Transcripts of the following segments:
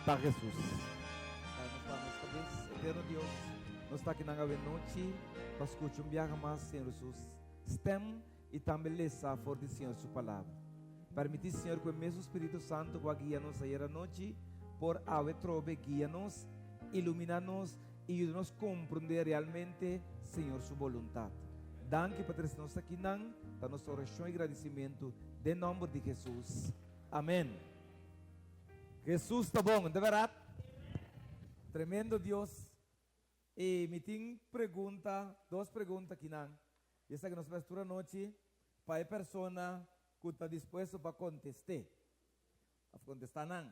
Tá Jesus. Pai, nós estamos talvez, eterno Deus, nós está aqui na noite para escutar viaje mais, Senhor Jesus. Stem e também lesa forte, Senhor, sua palavra. Permitir, Senhor, que o mesmo Espírito Santo vai guiar-nos a noite, por ave trobe, guia-nos, ilumina-nos e ajuda-nos a compreender realmente, Senhor, sua vontade. Danke para nós aqui, para nossa oração e agradecimento, em nome de Jesus. Amém. Jesus está bom, de verdade? Tremendo Deus. E me tem duas perguntas aqui, não? E essa que nós vamos toda noite, para a pessoa que está disposta para contestar. A contestar, não.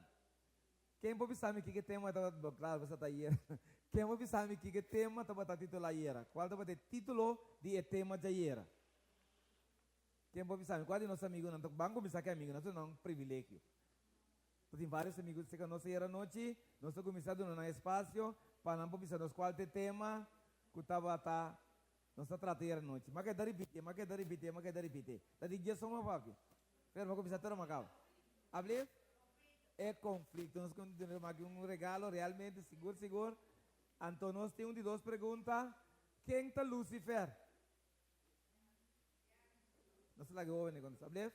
Quem pode saber que tema está, claro, você está aí. Quem pode saber que tema está titular aí? Qual é o título de tema de aí? Quem pode saber? Qual é o nosso amigo? Não, vamos começar com amigo, não é um privilégio. Tem vários amigos que nós era noite, nós estamos começando no espaço, para não começar nos qual tema que estava nós tratando a noite. Mas que dar repetir. Da dia só uma papi. Pero vamos começar toda uma calma. Hable? É conflito. Nós continuamos aqui regalo realmente seguro. Então nós temos duas perguntas. Quem está Lucifer? Nós lá jovem quando hable?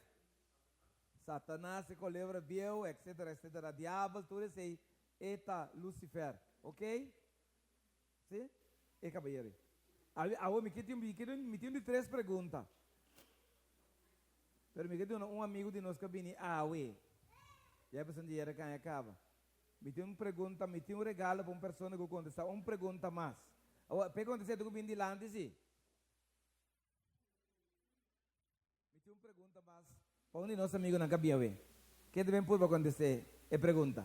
Satanás, se colebra, viu, etc. Diabo, tudo isso aí. Eta Lucifer. Ok? Sim? E caballeiro. Agora me tem de três perguntas. Pero me quedou amigo de nós que vem ué. E a pessoa diz que acaba. Me tem uma pergunta, me tem regalo para uma pessoa que contesta. Uma pergunta mais. Pergunta se tu vem de lá, sim? Me tem uma pergunta mais. Onde nosso amigo não cabia ver? Que devem por acontecer? É pergunta.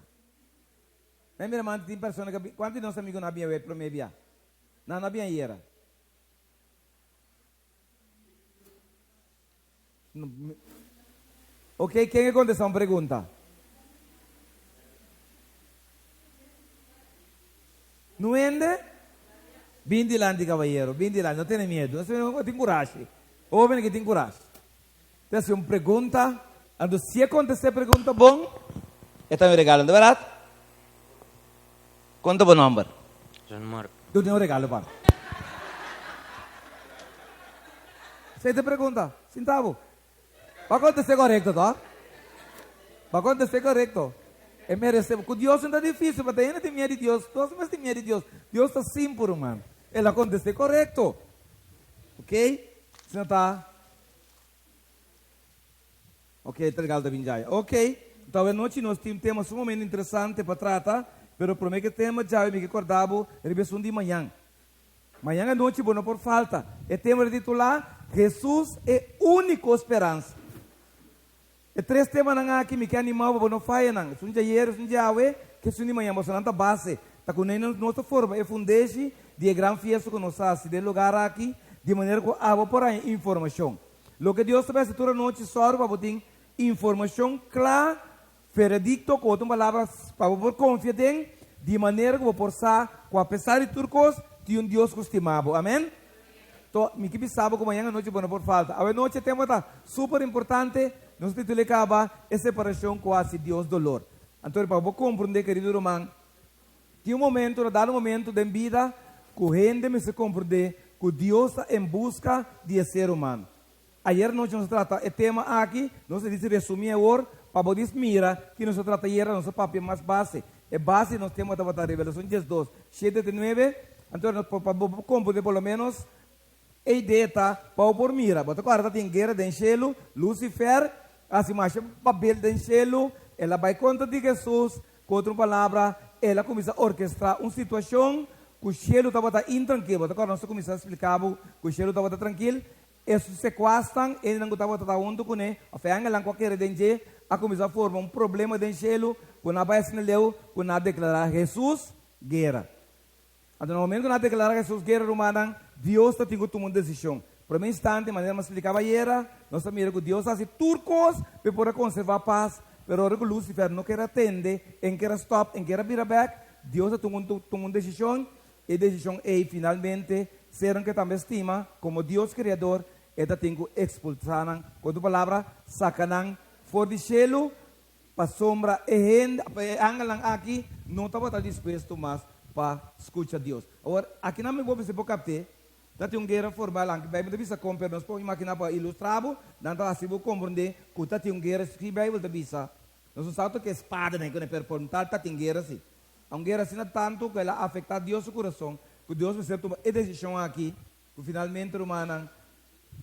Lembra, mano, tem pessoas que... Quantos nossos amigos não havia ver para me via? Não havia era. Ok, quem é contestar uma pergunta? Não ende? Vim de lá, caballero. Vim de lá, não tenha medo. Não tem coragem. Homem que tem coragem. Então, uma pergunta, se acontecer pergunta bom, está me regalando, verdade? Conta o número. Tu tem um regalo, para. Você te pergunta, centavo. Vai acontecer correto, tá? Vai acontecer correto. É merecer. Com Deus não é difícil, mas ainda tem medo de Deus. Todos mas tem medo de Deus. Deus está simples, mano. Ele acontecer correto. Ok? Se não está... Ok, está legal da Vinjaya. Ok, então a noite nós temos um tema sumamente interessante para tratar, mas prometo que o tema já me recordava, revisão de manhã. Manhã à noite, não por falta. O tema é titular, Jesus é única esperança. E três temas aqui me que animava, não faz não. Se um dia se um dia que se um manhã, você não está base, está com nossa forma, é fundeixe de grande festa que nós fazemos, de lugar aqui, de maneira que há por aí informação. Lo que Deus sabe toda noite só para botar informação clara, veredicto, com outras palavras, para poder confiar em, de maneira que vou forçar, com apesar de turcos, de Deus costumado. Amém? Então, me que sabe que amanhã à noite não por falta. A noite tema está super importante, nós titulamos acaba a separação com a Deus dolor. Então, para você compreender, querido irmão, que dado momento de vida, que a gente me se compreender que Deus está em busca de ser humano. Ayer nós trata o tema aqui, nós disse resumir agora, para poder mirar que nós trata ayer nosso papel mais base. É base nós temos da revelação 12, 7 e 9. Então para compreender pelo menos a ideia tá para por mira. Bota agora tem guerra do cielo, Lucifer, assim mais papel do cielo, ela vai conta de Jesus, com outra palavra, ela começa a orquestrar uma situação que o cielo estava intranquilo. Bota agora nós começamos a explicar que o cielo estava tranquilo. Esses sequestram, ele não estava tratando com ele, a fé não qualquer dengue, a começar a formar problema de cielo, quando a base não leu, quando a declarar Jesus, guerra. Então, no momento que a declarar Jesus, guerra romana, Deus está tendo uma decisão. Por um instante, maneira que explicava ayer, nós sabemos que Deus faz turcos para poder conservar a paz, mas agora que Lucifer não quer atender, não quer stop, não quer virar back, Deus está tomando uma decisão, e a decisão é, finalmente, ser que também estima, como Deus Criador, esta tem que expulsar, com a palavra, sacanang, fora do cielo, para sombra, e angelang aqui, não estava disposto mais para escutar Deus. Agora, aqui não me vou ver se captar, dat yung guerra formal lang, Bible bisa compare nos po imagina para ilustrar, nanto assim vou compreender que dat yung guerra se Bible bisa. Nós sabemos que espada nem que performar tá tem guerra assim. A guerra assim tanto que ela afeta Deus o coração, que Deus vai ser tomar a decisão aqui, que finalmente romana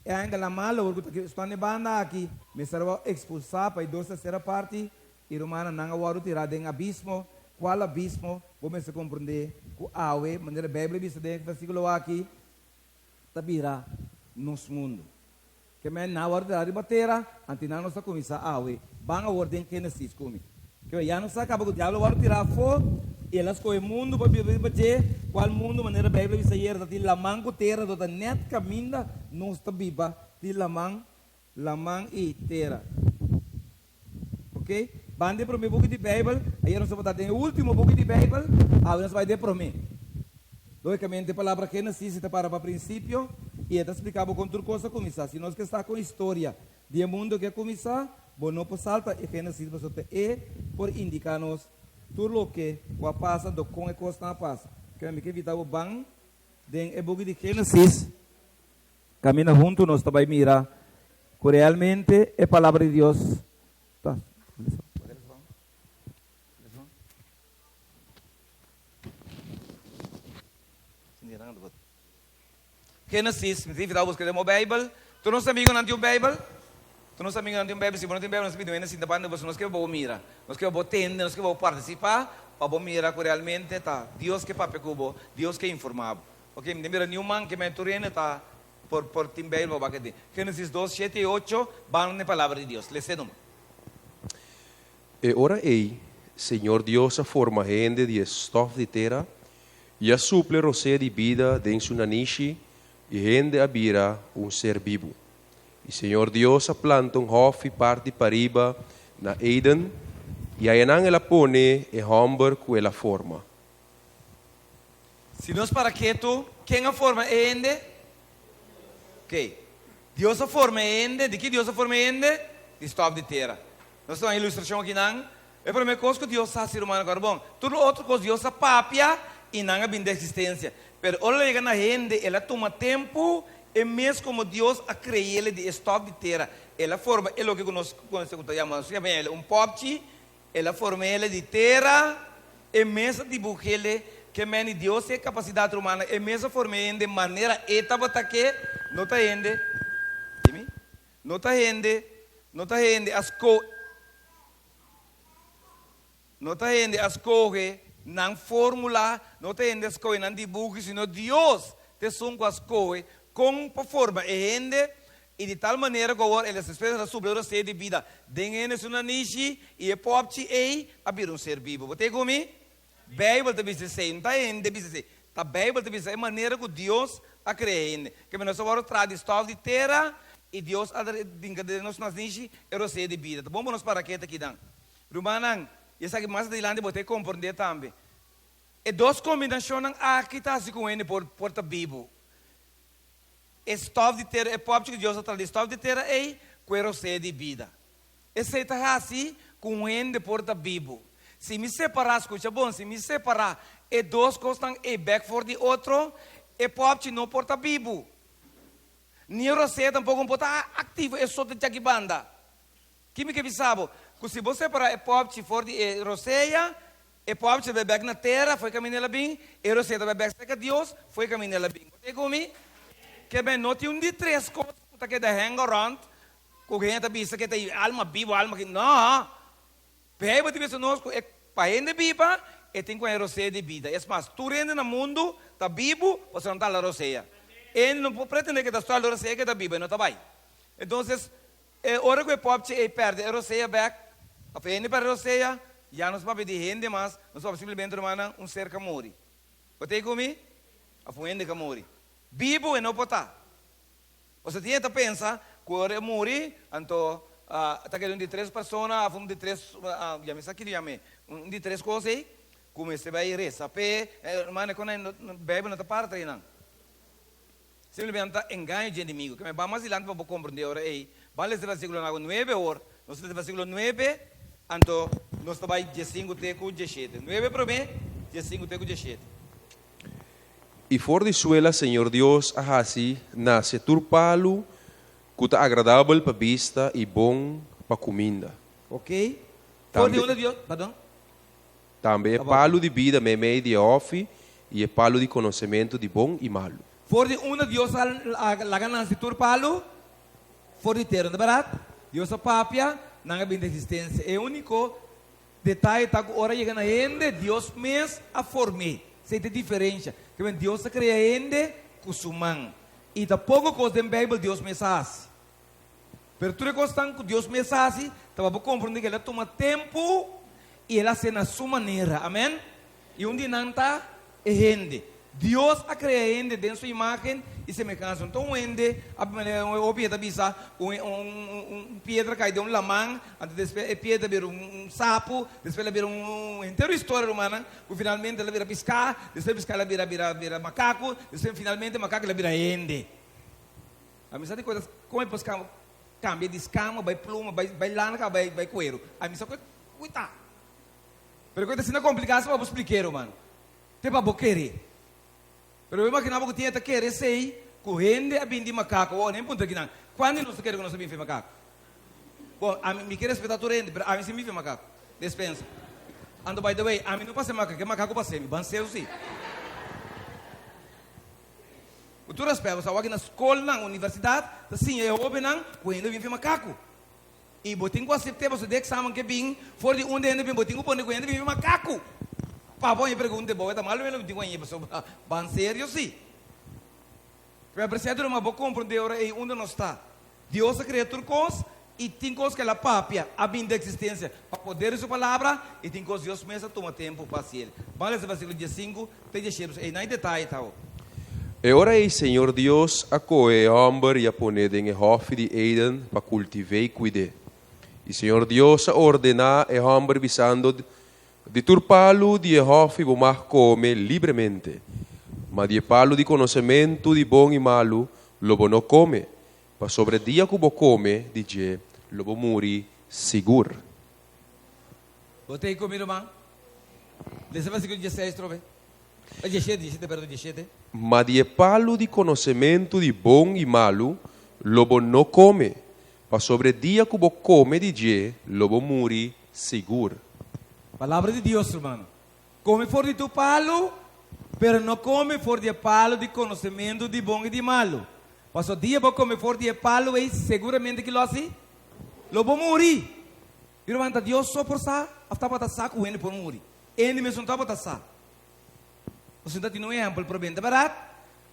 é ainda la mala, porque que está nebando aqui, me será expulsar para a terceira parte e romana não agora tirar em abismo, qual abismo, vamos se compreender que a maneira Bíblia bisa de versículo aqui tabira nos mundo. Que men na hora de batera, antina nossa começar a banga ordem que nesses come. Que já não sabe que o diabo vai tirar fo e elas coi mundo para viver bater, qual mundo maneira Bíblia bisa yer da lamang ko terra do da net caminda nos tabiba ti lamang e terra. Ok? Bande para mim book de Bíblia, aí nós vamos dar o último book de Bíblia, aí nós vai dar para mim. Logicamente, a palavra que necessita para o princípio, e é explicado com outra coisa começar. Se nós que está com história de mundo que começar, bom, não pode saltar e que necessita é por indicar-nos tudo o que passa, do com e coisa não passa. Que me evitar o bang, den e book de Gênesis, camina junto, nós também mira, que realmente é a palavra de Deus. Tá. Genesis, me tive a buscar uma Bíblia. Tu não sabes que não Bíblia? Tu não sabes que não Bíblia? Se você não tem Bíblia, não sabes que não tem Bíblia, você não quer vou mirar, nós quer vou tender, nós quer vou participar, para vou mirar que realmente tá Deus que pape cubo, Deus que informado. Ok, me mira nenhum que me turene tá por tim Bíblia para que Genesis 2, 7 e 8 van na palavra de Deus. Leção. E ora ei, Senhor Deus a forma gente de stof de terra, e a suple rosé de vida dentro na niche, e gente abira ser vivo. E Senhor Deus a planta hof e parte pariba na Eden, e aí ela pone e homber com ela forma. Se nós para quieto, quem a forma é ende? Ok. Deus a forma é ende, de que Deus a forma é ende? De stop de terra. Nós temos uma ilustração aqui não? É para mim coisa que Deus faz ser humano agora bom. Tudo outro coisa Deus a papia e não a de existência. Pero olha na gente, ela toma tempo e mesmo como Deus a criou ele de stop de terra, ela forma ele que nós chamamos popchi, ela forma ele de terra e mesmo dibuja ele que meni Deus é capacidade humana e mesmo forma ele de maneira etapa que não está indo, não está indo as coisas não fórmula, não tem as coisas, não dibujo, sino Deus te são com as coisas, com a forma, e de tal maneira que agora eles esperam a subir a ser de vida. Dengue é uma niche, e é pop, e abrir ser vivo. Você comigo? Bíblia te diz assim, não está indo, diz assim. A Bíblia te diz a maneira que Deus a criou. Que nós agora traz história de terra, e Deus a nós nas niche, é ser de vida. Tá bom, nós para aqui aqui dan. Rumanang. E essa que mais adelante você compreender também. E duas combinações aqui está assim com ele por a Bíblia. Estado de terra é pobre que Deus atrás. Estado de terra é quero ser de vida. Esse está assim com ele por a Bíblia. Se me separar, escuta bom, se me separar, e duas coisas estão e back for the outro, é pobre não por a Bíblia. Nem você tampouco não pode estar ativo, é só de aqui banda. Que me que sabe? Que se você para é pobre for de roceia, é pobre se bebe na terra, foi caminhar bem, e roceia bebe seca Deus, foi caminhar bem. Você comigo? Que bem não tem de três coisas que da hang around, que a gente pensa que tem alma viva, alma que não. Bebe de vez nós é para ele viva, e tem com a roceia de vida. É mais, tu rende no mundo, tá vivo, você não está na roceia. Ele não pretende que está na roceia que está viva, não está bem. Então, hora que o pobre perde a roceia back, a gente para a roceia, já não se pode de gente, mas não se pode simplesmente um ser que morre. Você comigo? A gente que morre. Vivo e não pode estar. Você tinha que pensar, quando morre, então, está querendo de três pessoas, um de três, já me sabe que chama, um de três coisas aí, como você vai rezar, mas quando bebe não está parte não. Simplesmente engano de inimigo, que me vamos adiante para compreender agora aí. Vale esse versículo 9, ou no versículo 9, Anto, nós trabalhamos dia 5 teco, dia 7. 9 para mim, dia 5 teco, dia 7. Y for de suela, Señor Dios, ahasi, nace turpalo, kuta agradable pa vista y bom pa comida. Ok? Tambe- Por de Deus, perdão. Também é Tá bom. palo de vida, meme de ofi, e é palo de conhecimento de bom e malo. For de Deus a ganância turpalo, for de terra, não é barato? Deus a papia, não é bem de existência. É o único detalhe, tá agora chegando a ende, Deus mesmo a formar. Sei a diferença. Que vem Deus a criar ende, com sumang. E da pouco coisa da Bíblia, Deus mesmo faz. Pero tudo que estão com Deus mesmo faz, estava para compreender que ela toma tempo e ela se na sua maneira. Amém? E onde não está, é ende. Deus a criar ende dentro da sua imagem e semelhança. Então, o ende, a pedra bisa, pedra cai de lamang, depois a pedra vira sapo, depois ela vira inteira história humana, e finalmente ela vira piscar, depois piscar ela vira macaco, depois finalmente macaco ela vira ende. A missão de coisas, como é que cambia de escama, vai pluma, vai lana, vai coelho. A missão é cuidar. Pero coisa assim não é complicada, só para explicar, mano. Tem para querer. Pero eu imaginava que tinha que querer sei, correndo a bim de macaco, ou nem ponto aqui não. Quando não se quer que nós bim de macaco? Bom, a mim me quer respeitar o rende, a mim se me de macaco. Dispensa. And by the way, a mim não passa macaco, que macaco passa me, banseiro sim. O tu respeita, você vai na escola, na universidade, assim, eu ouvi não, correndo bim de macaco. E botinho com a certeza, você de exame que bim, for de onde ainda bim, botinho com correndo bim de macaco. Papo me pergunta, boa, tá mal, eu digo aí, pessoal, ban sério sim. Para apreciar uma boa compreender onde nós está. Deus criou coisas e tem coisas que ela papia, a bem da existência, para poder sua palavra, e tem coisas que Deus mesmo toma tempo para ser. Vamos ler versículo 5, tem de cheiros, e não é detalhe tal. E ora ei, Senhor Deus, a coe homem e a poner em hof de Eden para cultivar e cuidar. E Senhor Deus a ordenar e homem visando de turpalo de hof e bomar come livremente. Mas de palo de conhecimento de bom e malo, lobo não come. Para sobre dia que bo come, de lobo muri seguro. Botei comigo, irmão. Desse versículo 16, trove. 17, perdão, 17. Mas de palo de conhecimento de bom e malo, lobo não come. Para sobre dia que bo come, de lobo muri seguro. Palavra de Deus, irmão. Come for de tu palo, pero não come for de palo de conhecimento de bom e de malo. Passou dia para comer for de palo e seguramente que lo assim, lo vou morrer. Irmão, Deus só por sa, afta para saco o ene por morrer. Ene mesmo não para sa. Você está tendo um exemplo para bem, barato?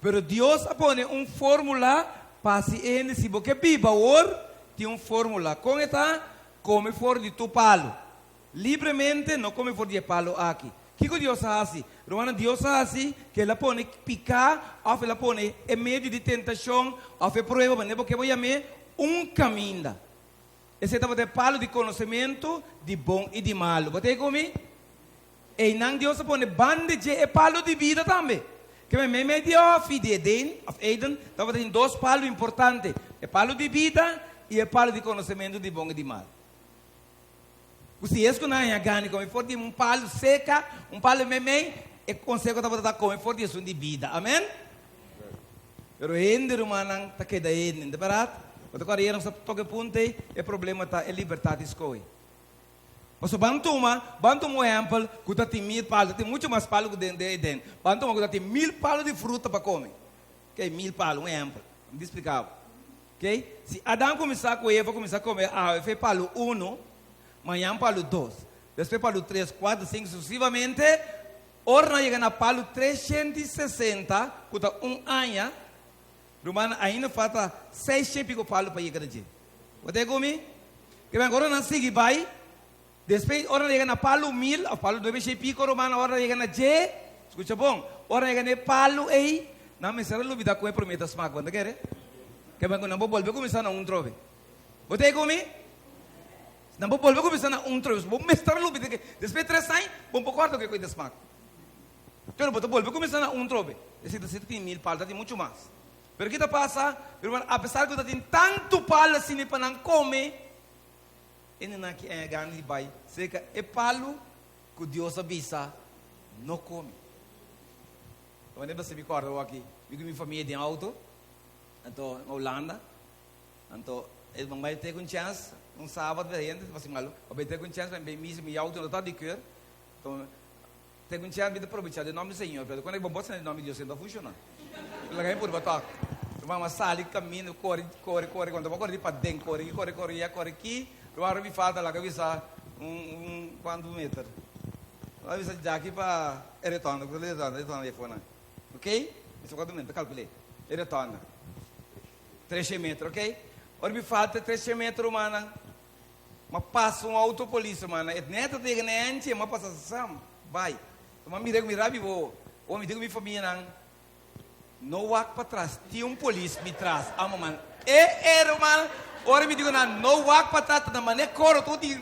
Pero Deus apone fórmula para se ene se porque biba or, tem fórmula. Com esta, come for de tu palo. Livremente, não come for de palo aqui. O que Deus faz assim? Romana, Deus faz assim, que ela pone picar, ou ela pone em meio de tentação, ou prova, mas porque vai haver caminho. Esse é o palo de conhecimento de bom e de malo. Botei comigo? E não Deus pone bande de palo de vida também. Que me meio de Eden, estava tem dois palos importantes. O palo de vida e o palo de conhecimento de bom e de malo. Se isso não é ganho, como for de palo seca, palo meme, e consegue estar como for de de vida. Amém? Pero ainda rumana tá que daí, não é barato? Quando agora ia não toque ponte, o problema tá é liberdade escolhe. Mas bantu um exemplo, que tem 1000 palos, tem muito mais palos que dentro. Bantu uma que tem 1000 palos de fruta para comer. Ok, 1000 palos, um exemplo. Me explicava. Ok? Se Adão começar a comer, vai começar a comer, fez palo 1. Amanhã palo 2, depois palo 3, 4, 5, sucessivamente. Ora chega na palo 360, que está ano, Romana ainda falta 6 pico palo para chegar aqui. Você comigo? Que agora não segue vai. Depois ora chega na palo 1000, a palo 2 pico, Romana ora chega na G. Escuta bom? Ora chega na palo aí. Não me será lubida com a prometa smack, quando quer? Que agora não vou voltar começar na trove. Você comigo? Não vou voltar começar na trove. Vou mestrar lubida que depois 3 anos, vou para quarto que cuida smack. Pero vou voltar começar na trove. Esse tem 1000 palos, tem muito mais. Pero o que passa, apesar que tem tanto palo assim para não comer, Ele não é ganho de bai. Seca é palo que Deus avisa, não come. Então, você me acorda aqui. Eu com minha família de auto, então, na Holanda. Então, eles vão ter com chance, sábado, você malu, vai ter com chance, vai me auto, não está de cor. Então, tem com chance de aproveitar o nome do Senhor. Quando ele botar o nome de Deus, não funciona. Ele vai por bater. Vamos sair, caminho, corre, quando eu correr para dentro, corre aqui, agora me falta lá, que avisa quantos metros. Avisa já aqui para retorno, retorno, ok? Isso quanto metros, calculei. Retorno. 3 metros, ok? Ora me falta 3 metros, mano. Mas passa autopolicia, mano. É neto de ganhante, mas passa sam, vai. Mas me digo, me rabi vou. Ou me digo, minha família, não walk para trás. Tinha polícia me traz. Ah, mano. Era, mano. Ora me digo, não walk para trás. Na maneira coro, tu diz,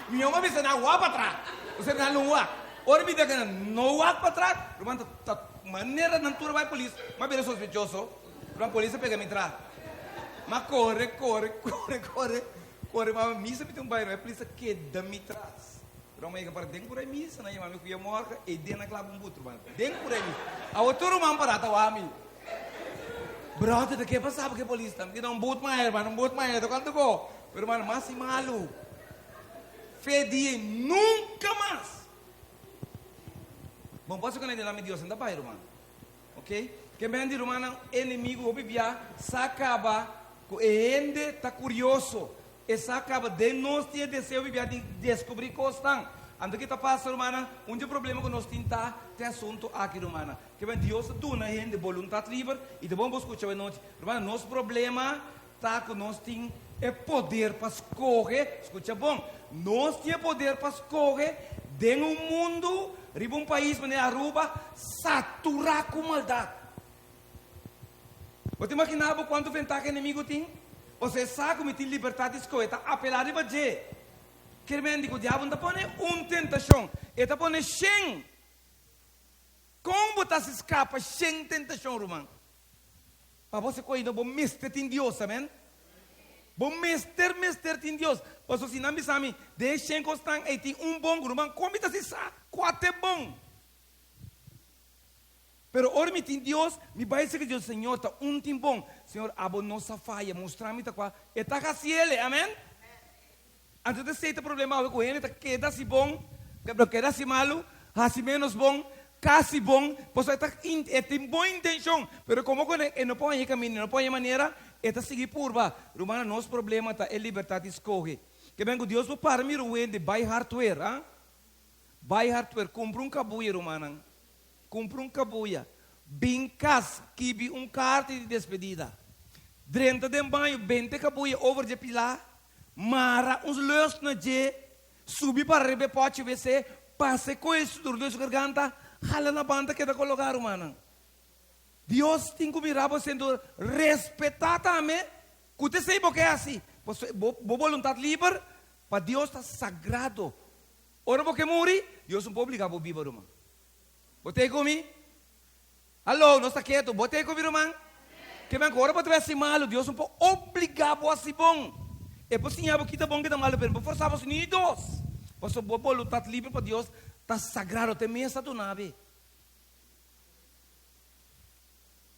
minha mãe me disse, não walk para trás. Você não walk. Ora me digo, não walk para trás. Mano, maneira natural vai polícia. Mas bem sospechoso. A polícia pega me traz. Mas corre. Mas missa me tem bairro. É a polícia que dá me traz. Pero may kapag deng por aí missa, na yung mami kuya mo ka, den na klabong butro man. Deng por aí missa. A outro man para tawami. Brother, de que passava que polícia? Porque não boot mais, mano, não boot mais. Quanto go? Pero mano, mas malo. Fedi nunca mais. Bom, posso que não é nome de Deus ainda bairro, mano. Ok? Que me andi romano inimigo o bibia sacaba que ende tá curioso e sacaba de nós tinha desejo bibia de descobrir coisas. Ando que tá passando romana problema que nós tinta tem assunto aqui romana que vem Deus tu na gente vontade livre e de bom buscar a noite romana nosso problema tá que nós tem é poder para escolher escuta bom nós tinha poder para escolher dentro um mundo riba um país maneira Aruba saturar com maldade. Você imaginava quanto ventaja inimigo tem? Você sabe como tem liberdade de escolha, apelar de bater. Que me digo, o diabo não põe tentação, ele põe 100. Como você se escapa 100 tentação, irmão? Para você coisa, bom mestre tem Deus, amém? Bom mestre tem Deus. Você se não me sabe, de 100 constante, aí tem bom, irmão. Como você sabe? 4 é bom. Pero ora me tem Deus, me vai ser que Deus, Senhor, tá tem bom. Senhor, abo nossa falha, mostrar-me tá qual. E tá assim ele, amém? Antes de ser problema com ele, tá queda-se bom, queda-se malo, assim menos bom, quase bom, você tem boa intenção, pero como ele não põe caminho, não põe maneira, está seguir curva. Romana, nosso problema tá é liberdade de escolher. Que vengo Deus para mim o de buy hardware, ah? Buy hardware, compra cabuia, romana. Compra cabuia. Bincas, kibi carta de despedida. Drenta de banho, 20 cabuia over de pilar. Mara, uns leus na je. Subi para rebe pote VC. Passe com isso, durante a garganta. Hala na banda que da colocar, humana. Deus tem que mirar você sendo respetar também. Você sabe porque é assim. Boa vontade livre. Para Deus está sagrado. Ora, porque morre, Deus não pode obrigar a viver, irmão. Botei comigo? Alô, não está quieto? Botei comigo, irmão? Que bem, agora para ver se malo, Deus não pode obrigar a ser bom. É por isso que está bom que está malo, mas por forçar os unidos. Por isso, boa vontade livre para Deus está sagrado, tem mesa do nave.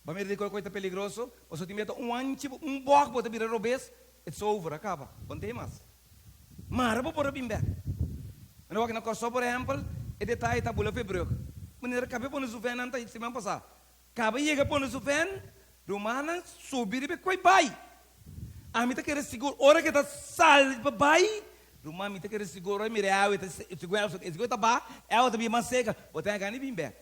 Vamos ver coisa peligroso. Você tem medo um boco para virar robês, it's over, acaba. Não tem mais. Mara vou pôr bimbe. Não vai na costa, por exemplo, e detalhe está bula febril. Menina cabe pôr no sufén antes de semana passada. Cabe chega pôr no sufén, romana subir e coi vai. A mim tá querendo seguro, hora que tá sal vai. Romana me tá querendo seguro, me real, seguro tá ba, ela tá bem mais seca, botar a gani bimbe.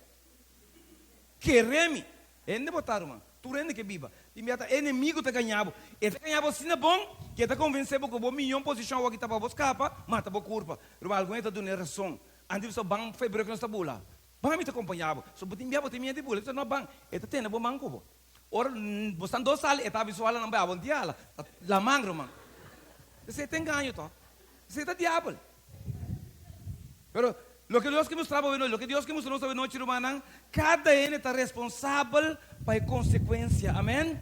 Quereme. Ende botar, irmão. Tu rende que biba. E me ata inimigo te ganhava. E te ganhava assim é bom, que te convenceu que o milhão posição aqui tá para você capa, mata para curva. Irmão, alguém tá dando razão. Antes você bang febre que não está bula. Bang me te acompanhava. So botin bia botin minha de bula, você não bang. E te tem bom banco. Ora, você não sale, e tá visual não vai abontiala. La mangro, irmão. Você tem ganho, to. Você tá diabo. Pero lo que Dios que mostraba hoy, lo que Dios que mostró hoy noche, hermana, cada uno está responsável para consequência, amém?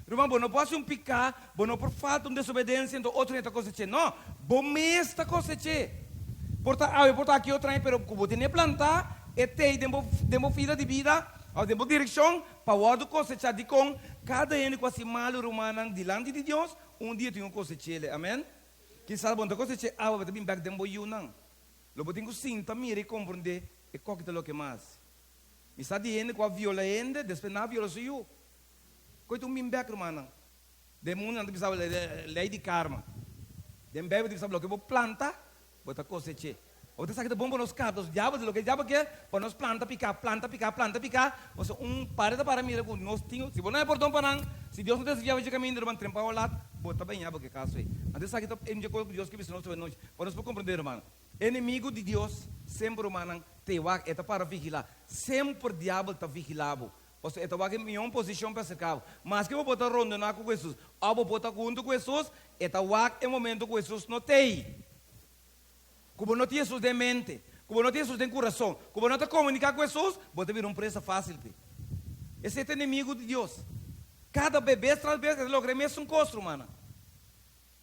Irmão, bom, não posso picar, bom, não por falta de desobediência, então outro está cosechando. Não, bom mês está cosechando. Eu porta aqui outra, pero como tem plantar, demo vida de vida, demo direção, para o outro cosechar de com, cada ano com esse mal romano, diante de Deus, dia tem cosechar, amém? Que sabe, bom, cosechar, vai ter back demo não. Lo botinho sinta, mira e compreender, e coque lo que mais. Me está dizendo que a violência, depois na violência, coito back romano. De mundo não precisa lei de karma. De bebe precisa lo que vou planta, bota cosechar. Ou você sabe que é bom para os carros, diabo, o que diabo quer, para nós planta, picar. Ou seja, para mira, nós tínhamos, se você não é portão para não, se Deus não desviava de caminho, ele vai trempar ao lado, bota bem, porque caso aí. Então sabe que é um Deus que ensinou sobre nós, para nós compreender, irmão. Inimigo de Deus, sempre, irmão, te vai, é para vigilar. Sempre o diabo está vigilado. Ou seja, é vai em uma posição para cercar. Mas que eu vou botar rondando com Jesus, ou vou botar junto com Jesus, é o momento que Jesus não tem. Como não tem Jesus de mente, como não tem Jesus de coração, como não está comunicando com Jesus, você vir presa fácil. Esse é o inimigo de Deus. Cada bebê traz bebê, logra mesmo custo, mano.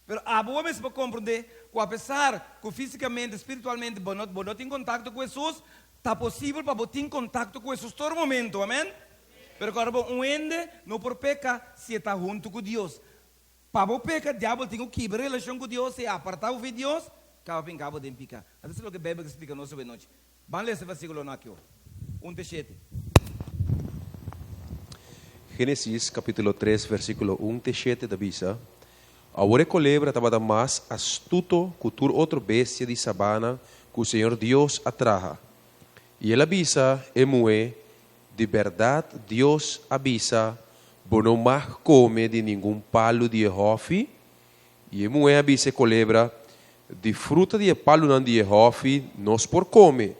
Mas a boa mesmo para compreender que apesar que fisicamente, espiritualmente, você não tem contato com Jesus, está possível para você ter contato com Jesus todo momento, amém? Mas agora, um ende não por pecar se está junto com Deus. Para você pecar, o diabo tem que quebrar a relação com Deus e apartar de Deus. Cabo de picar. Até se lo que a Bíblia explica não sobre noite. Vamos ler esse versículo aqui. 1:7. Gênesis capítulo 3, versículo 1-7 da Bisa. Agora colebra estava mais astuto que tur outro bestia de sabana que o Senhor Deus atraja. E ele avisa e moe, de verdade Deus avisa, por não mais come de nenhum palo de Jehová. E moe avisa e colebra, de fruta de palo não de Jehová, nós por come,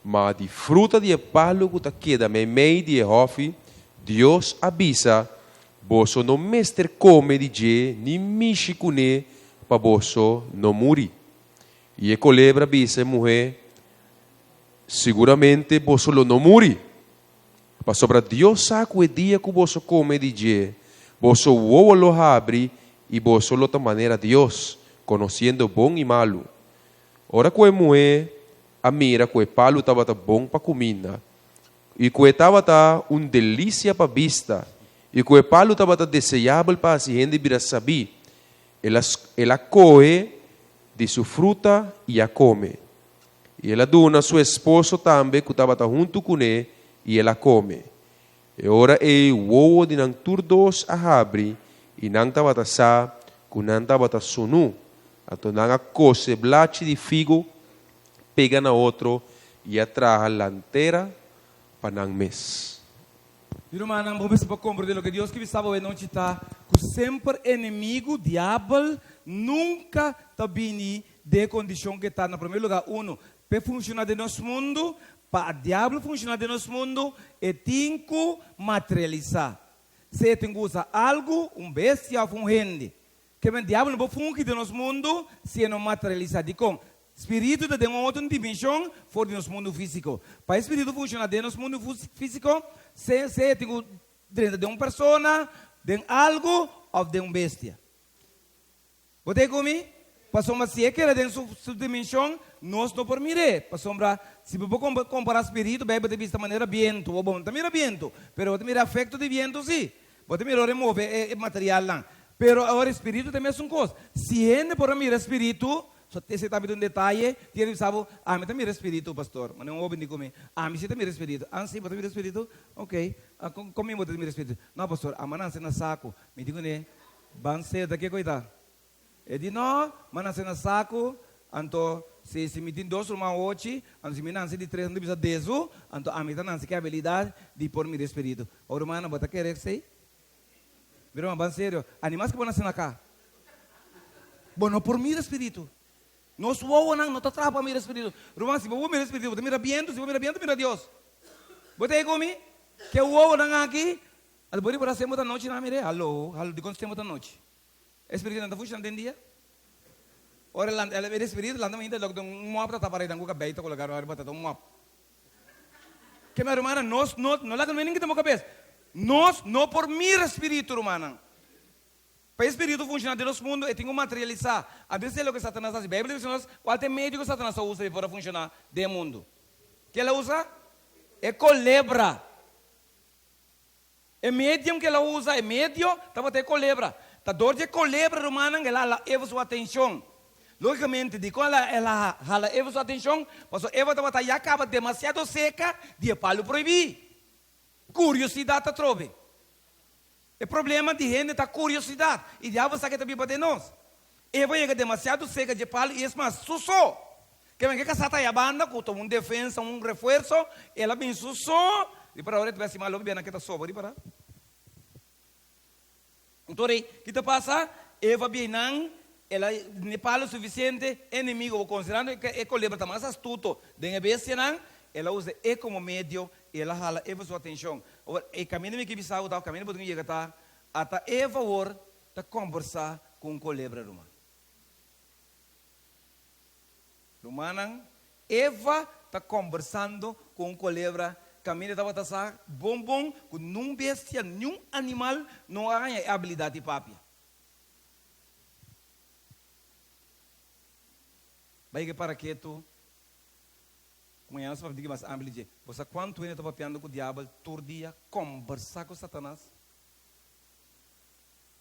mas de fruta de palo que queda meio de Jehová, Deus avisa, você não mestre come de je, nem mixe com ne, para você não morrer. E a colebra avisa, mulher, seguramente você não morrer. Para sobre Deus sabe o dia que você come de je, você o abre e você lo maneira Deus. Conhecendo bom e malo. Ora que a mulher, a mira que o palo estava bom para comida. E que estava delícia para vista. E que o palo estava desejável para a gente vir a saber. Ela coe de sua fruta e a come. E ela dona a seu esposo também, que estava junto com ele, e ela come. E ora o ovo de não turdos a abre, e não estava sa, que não estava sunu. Então, não cose blache de figo, pega na outro e atraja lanteira para não mês. Irmão, não vamos para compreender o que Deus que estava não está, que sempre inimigo, diabo, nunca está vindo de condição que está. No primeiro lugar, para funcionar de nosso mundo, para o diabo funcionar de nosso mundo, tem que materializar. Se tem que usar algo, bestia ou rende. Que o diabo não pode funcionar de nosso mundo se não materializar de com. Espírito de uma outra dimensão fora do nosso mundo físico. Para o espírito funcionar de nosso mundo físico, se tem dentro de uma pessoa, de algo ou de uma bestia. Você comigo? Para sombra, se é que era dentro de sua dimensão, nós não podemos mirar. Para sombra, se você comparar espírito, vai ter visto de maneira viento, ou bom, também é viento, mas você mira efeito de viento, sim. Você mira remover material lá. Pero agora espírito também é uma coisa. Se ele por mirar espírito, só você está vendo um detalhe, ele sabe, me está mirando espírito, pastor, mas não ouve nem comigo. Me está mirando espírito. Sim, você mira espírito? Ok. Comigo você mira espírito? Não, pastor, não se na saco. Me digo, né? Van ser daqui coitado. Ele diz, não, mas na saco, então, se me tem 2 irmãos hoje, se me não se de 3, não precisa 10, então a mim não se quer habilidade de por mirar espírito. O irmão, você quer sei? Meu irmão, bem sério, animais que vão nascer na cá. Bom, não por mira espírito. Nós não está atrás para mirar espírito. Irmão, se você mira espírito, você mira viento, se você mira viento, mira Deus. Você aí comigo? Que o ovo não aqui, depois para ser muita noite, não mire. Alô, de quando muita noite. Espírito não está funcionando em dia? Ora, ela é espírito, lá também ainda, um mapa está para aí, com a beita, colocar um mapa. Que meu irmão, nós não lá que ninguém tem uma cabeça. Nós não por mirar espírito, irmão. para o espírito funcionar de los mundos, ele tem que materializar. A vezes é o que Satanás faz. A Bíblia diz nós, qual é o meio que Satanás usa para funcionar do mundo? Que ela usa? É culebra. É médium que ela usa, é médio, estava até culebra. A dor de culebra romana, ela leva sua atenção. Logicamente, de quando ela leva sua atenção, porque Eva estava já acaba demasiado seca, de palo proibir. Curiosidade a trove. O problema de gente é curiosidade. E o diabo sabe que também para nós. Eva chega demasiado seca de palo e é mais sussou. Que vem que a sata a banda, com uma defesa, um reforço, ela bem sussou. E para a hora tivesse mal, bem naquela sopa, de para. Então, o que passa? Eva bem não, ela não palo suficiente, inimigo, considerando que é colebra está mais astuto, de bestia não, ela usa é como médio, e ela hala Eva sua atenção. O caminho que bisa o caminho para chegar até Eva or tá conversar com colebra romana. Romana, Eva está conversando com colebra. Caminho estava tá bom com nenhum bestia, nenhum animal não ganha habilidade de papia. Vai que para que tu amanhã nós vamos dizer mais amplo. Você quanto ainda estava piando com o diabo, todo dia conversar com Satanás?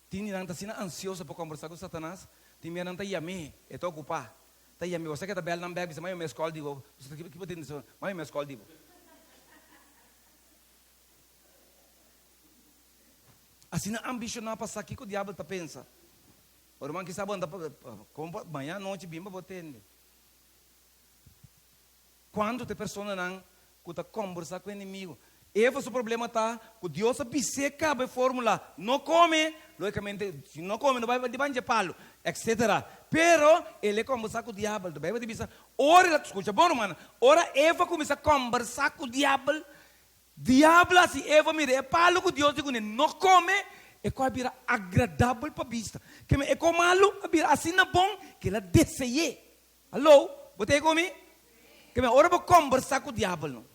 Tinha não está sendo ansioso para conversar com Satanás? Tinha não está yame, estou ocupado. Está yame, você que está belo não bebe, mas eu me escolho digo, você que pode dizer, mas eu me escolho digo. Assim não ambicionar passar aqui que o diabo está pensa. O irmão que sabe andar como amanhã noite bimba botende. Quando te pessoa não está conversar com o inimigo, esse o problema está que Deus precisa cabe fórmula, não come, logicamente, se não come, não vai de palo, etc. Pero ele conversa com o diabo, vai dizer, ora, escuta, bom, mano, ora Eva começa a conversar com o diabo, diabo, se Eva mira, palo que Deus diz, não come, é quase vira agradável para a vista, que é como malo, assim não bom, que ela deseja. Alô, botei comigo? Que ora vou conversar com o diabo, não?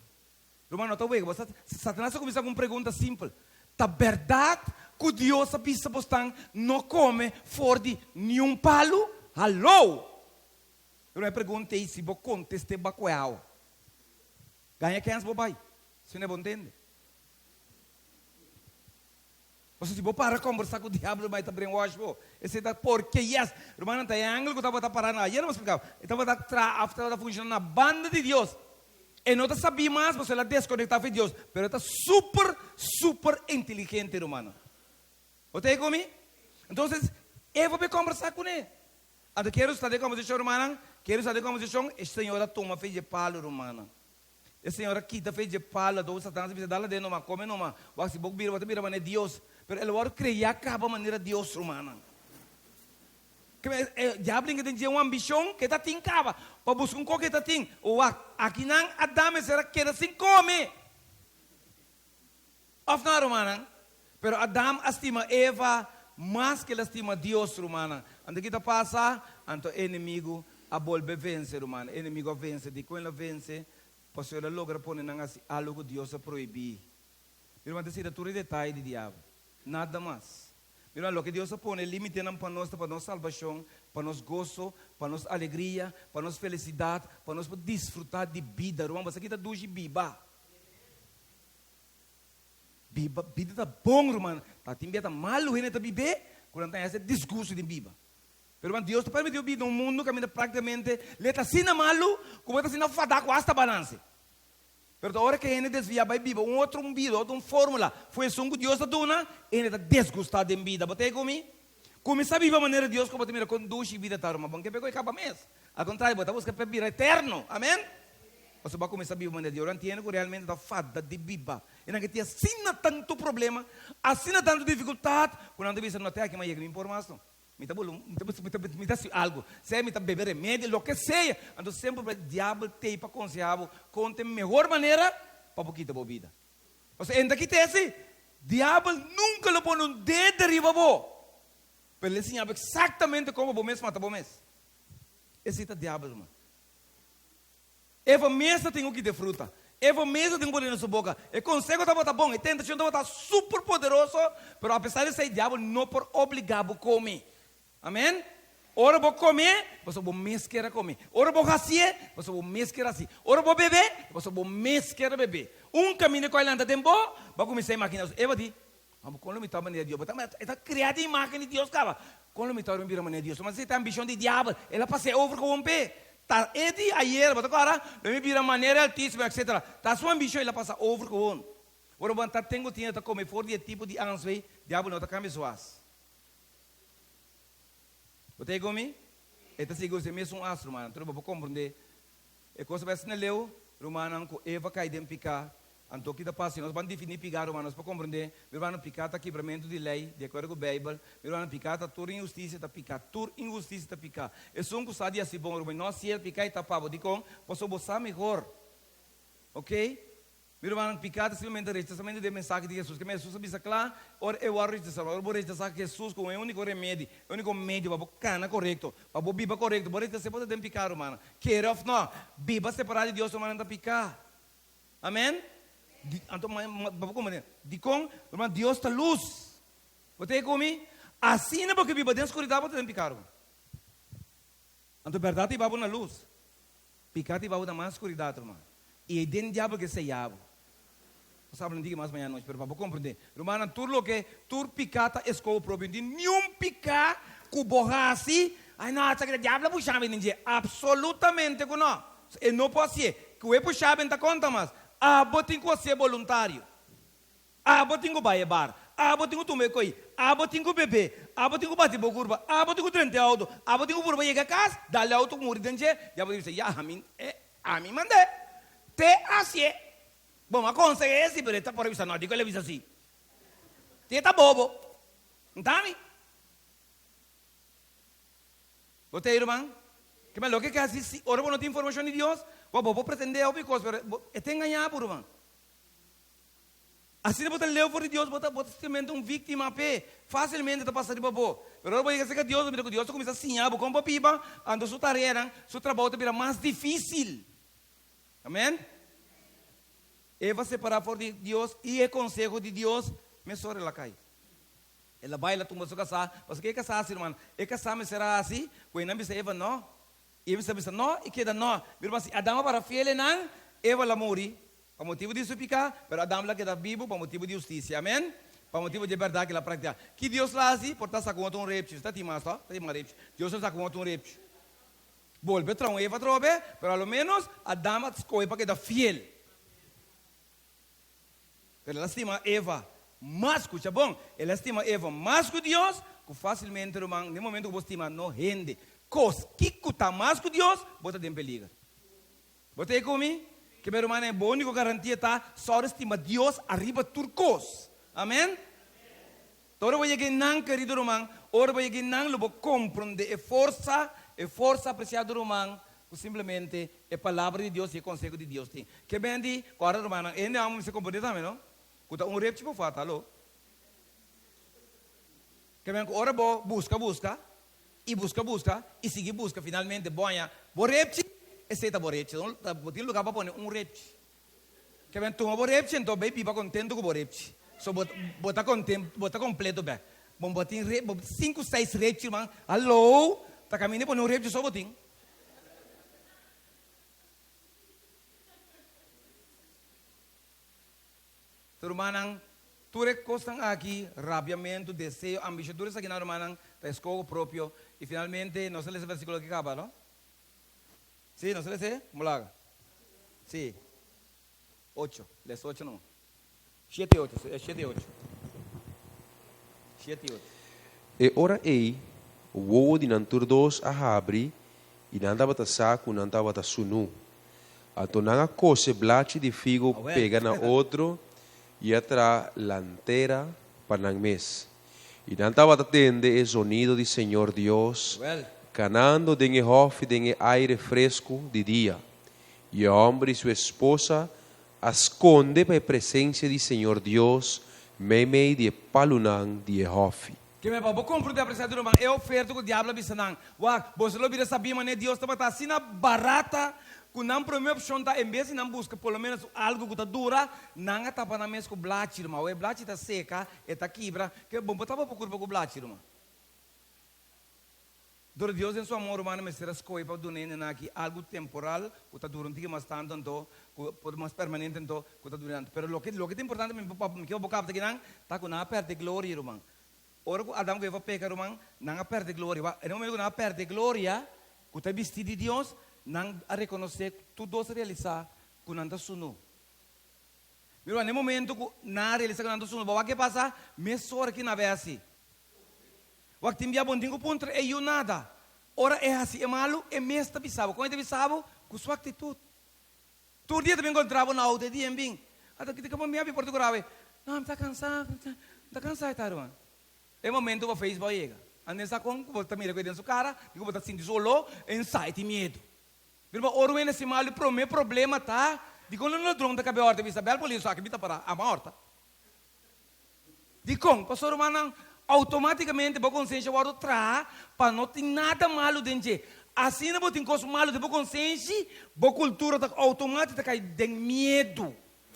Romano, está bem, Satanás começa com uma pergunta simples. Está verdade que Deus pisa postan não come fora de nenhum palo? Alô? Eu não perguntei se vou contestar bacueau. Ganha quem é esse bobai? Se não é bom entender. Você se vou para conversar com o diabo, vai estar brainwash, esse é porque yes, Romano está em ângulo que estava parando aí, não explicava. Estava funcionando na banda de Deus. E não sabia mais, você ela desconectava de Deus, mas está super inteligente, Romano. Você está comigo? Então, eu vou conversar com ele. Até quero estar de conversação, Romano, quero estar de conversação, a senhora toma fez de palo, Romano. A senhora quita fez de palo, do Satanás precisa dar lá dentro, não come, não, mas se você vira, mas é Deus. Pero ele vai criar cada maneira de Deus humana. O diabo tem uma ambição que está tincava para buscar qualquer que está tim. Ou aqui não Adão será que era assim come. Afinal, humana. Pero Adão estima Eva mais que ele estima Deus humana. Ando que está passa, anto inimigo a volver vencer humana. Inimigo vence, de quando ele vence, pois ele logra pôr algo que Deus proibir. Irmão, decida tudo detalhe de diabo. Nada mais. Mira, lo que Deus põe limite para nossa salvação, para nosso gozo, para nossa alegria, para nossa felicidade, para nós desfrutar de vida. Irmão, você aqui está dois de biba. Vida está bom, irmão. Está timbiata malo, ele está beber, quando tem esse desgosto de biba. Pero, irmão, Deus te permitiu viver num mundo que praticamente ele está sendo malo, como está sendo fadaco hasta balance. Pero a hora que ele desvia vai viver outro vida, outra fórmula, foi assim que Deus está dando, ele está desgostado em vida. Botei comigo? Começar a viver a maneira de Deus, como te conduz a vida, tá, irmão? Bom, que pegou e acaba mesmo. Ao contrário, você busca para vida eterno. Amém? Você vai começar a viver a maneira de Deus. Eu entendo que realmente está fada de viva. E não que tinha assina tanto problema, assina tanto dificuldade, quando você não tem aqui mais informação. Me dá algo, se me dá beber remédio, o que seja. Então sempre o diabo tem para aconselhar, conta a melhor maneira para pouquinho da vida. Você ainda que tem esse, diabo nunca lhe põe um dedo arriba, para ele ensinar exatamente como o mês mata o mês. Esse é o diabo, irmão. Eva mesmo tem o que de fruta. Eva mesmo tem poder na sua boca. O consegue estar bom, a tentação está super poderoso, mas apesar de ser diabo, não por obrigar a comer. Amém? Ora vou comer, você vou mesqueira comer. Ora vou raciar, você vou mesqueira assim. Ora vou beber, você vou mesqueira beber. Caminho com a ilha tempo, vai começar a máquina. Eva diz, vamos com o mitad maneira de Deus. Está criada em máquina de Deus, cara. Com o mitad maneira de Deus. Mas você tem ambição de diabo, ela passa over com o pé. Tá, edi ayer, mas agora, me vira maneira altíssima, etc. Tá sua ambição, ela passa over com o. Ora vou estar tenho tinha tá comer fora de tipo de answei, diabo não tá camisoas. Você comigo? Eta seguro se mesmo astro, mano. Tudo para compreender. E coisa vai ser leu, romano com Eva cai dentro picar. Anto que da passe, nós vamos definir picar, romanos para compreender. Nós vamos picar tá quebramento de lei, de acordo com a Bíblia. Nós vamos picar tá tur injustiça tá picar, tur injustiça tá picar. E são coisas de assim bom, romano. Nós se ele picar e tapava, de com, posso botar melhor. Ok? Nós vamos picar simplesmente rechaçamento de mensagem de Jesus. Que Jesus sabe claro, ora eu vou rechazar, ora vou rechazar Jesus como é o único remédio, o único médio para cana correto, para biba correto. Por isso você pode ter picar, romano. Quer of não, biba separada de Deus, romano tá picar. Amém? Então, de com, irmão, Deus está luz. Você comigo? Assim não porque viva dentro da escuridão, você tem picado. Então, verdade, e babu na luz. Picado e babu na mais escuridão, irmão. E dentro do diabo que se diabo. Você sabe, não diga mais amanhã noite, mas para compreender. Irmão, tudo lo que, tudo picata, escola próprio. De nenhum picar, com borraci, ai não, essa que o diabo puxava, absolutamente que não. E não pode ser, que o puxava, não conta mais. Botem com ser voluntário. Botem com baiabar. Botem com tomar coi. Botem com beber. Botem com bater curva. Botem com trente auto. Botem com curva chega a casa. Dá-lhe auto morrer dentro. Já botem dizer, a mim mandei. Te assim. Bom, a consegue esse, mas está por aí, não. Digo ele avisa assim. Te tá bobo. Entende? Você, irmão? Que me lo que assim, ora não tem informação de Deus. Vou pretender algo coisa, mas é enganar por irmão. Assim você leu por Deus, você simplesmente um vítima facilmente está passando de bobo. Mas agora você que Deus, Deus começa a sinhar, como pipa, ando sua tarefa, seu trabalho vira mais difícil. Amém? Eva separar por Deus e o consejo de Deus, me sorre lá cai. Ela vai lá tumba sua casa, você quer casar, irmão? E casar me será assim? Quando não me Eva não. Eva sabe não e queda não. Mas se Adão para fiel não, Eva la morri. Para motivo de suplicar, mas Adão la queda vivo para motivo de justiça. Amém? Para motivo de verdade que ela pratica. Que Deus lá assim, por estar sacando um reptil. Está timado, está timado reptil. Deus está sacando um reptil. Volve para um Eva trobe, mas ao menos Adão escolhe para quedar fiel. Ela estima Eva mais, escucha bom. Ela estima Eva mais que Deus, que facilmente, irmão, no momento que você estima, não rende. Cos que está mais com Deus, bota em perigo. Bota comigo? Que meu irmão é bom, única garantia está só estima Deus arriba turcos. Amém? Ora vai que não, querido irmão, ora vai que não lo compreender e força apreciado irmão, simplesmente a palavra de Deus e o conselho de Deus tem. Que bem di, agora irmão, ainda vamos se compreender também, não? Kuta rep tipo fata, alô? Que bem, ora busca. E busca, e seguir busca, finalmente, boia, borrepte, e seta borrepte, não tem lugar para pôr repte. Que vem, toma borrepte, então, bem, pipa contento com borrepte. So, bota completo, bem. Bom, botin 5, 6 repte, irmão, alô, tá caminhando para repte, só botin. Turmanang, tudo costam aqui, rabiamento, desejo, ambição, tudo isso aqui na turmanang, tá escola próprio. E finalmente, não sei esse versículo que acaba, não? Sim, não sei esse? Mulaga. Sim. 8. Les 8 não. 7 e 8. 7 e 8. 7 e 8. E ora ei, o ovo de nantur dos a abri, e nanda bata saco, nanda bata sunu. Ato nanga cose blache de figo pega na outro, e atra lantera para nang mes. Y nanta atende el sonido del Señor Dios, canando en el hofe, en el aire fresco de día. Y el hombre y su esposa esconde para la presencia del Señor Dios, meme de palunan de hofe. Que me vou comprar de apreciado irmão. É oferta que o diabo bisa não. Wa, você não vira sabia mas Deus está batendo assim na barata. Que não promete opção tá em vez de não busca pelo menos algo que está dura, não está para na mesa com blate irmão. O blate está seca, está quebra. Que bom botar para procurar com blate irmão. Dora Deus em sua amor humana me será escolha para donar aqui algo temporal, que está durante mais tanto então, que mais permanente então, que está durante. Pero lo que é importante me que eu boca aqui não, tá com na perde glória irmão. Ora que Adão que vai pecar irmão, não perde glória. E no momento que não perde glória, que está vestido de Deus, não a reconhecer tudo se realizar com nada suno. Pero no momento que não realizar com nada suno, o que passa? Me sora que não é assim. Waktu dia bondinho puntre é eu nada. Ora é assim, é malo, é mesmo bisabo. Quando é bisabo, com sua atitude. Todo dia também encontrava na outra dia em bem. Até que te me abre Portugal. Não, está cansado, está cansado, tá, irmão. É momento para Facebook chega. Anessa com você mira com dentro cara, digo você sente solo, anxiety, medo. Irmão, ora é esse malo, promete problema tá. Digo não drone da cabelo horta, vista bel polícia aqui bita para a morta. Digo, pastor humano automaticamente vou consciência o tra para não ter nada malo dentro. Assim não vou ter coisa malo de consciência, vou cultura tá automática cai de medo.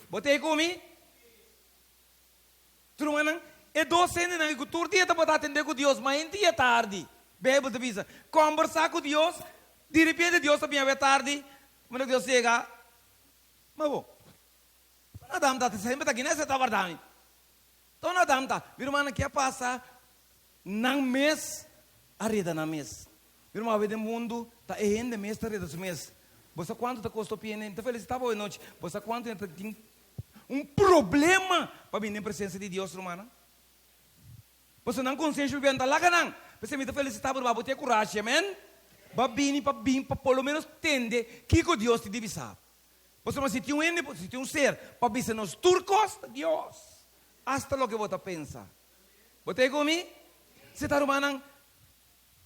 Botei comigo? Tu não é docente na cultura dia tá para atender com Deus, mas em dia tarde, bebe de visa, conversar com Deus, de repente Deus também é tarde, mas Deus chega, mas bom, nada tá sempre tá aqui nessa tá guardando. Então nada anda, meu irmão que passa não mês arreda na mês. Meu irmão vê mundo tá ainda mês tá arreda mês. Você quanto tá custo pena? Então felicitava hoje noite. Você quanto tem problema para vir na presença de Deus, irmão? Você não consciência bem tá lá não. Você me felicitava para você ter coragem, amém? Para vir para pelo menos entender que Deus te deve saber. Você mas se tem um ser para vir nos turcos, Deus. Hasta lo que você pensa. Você comigo? Você está rumando?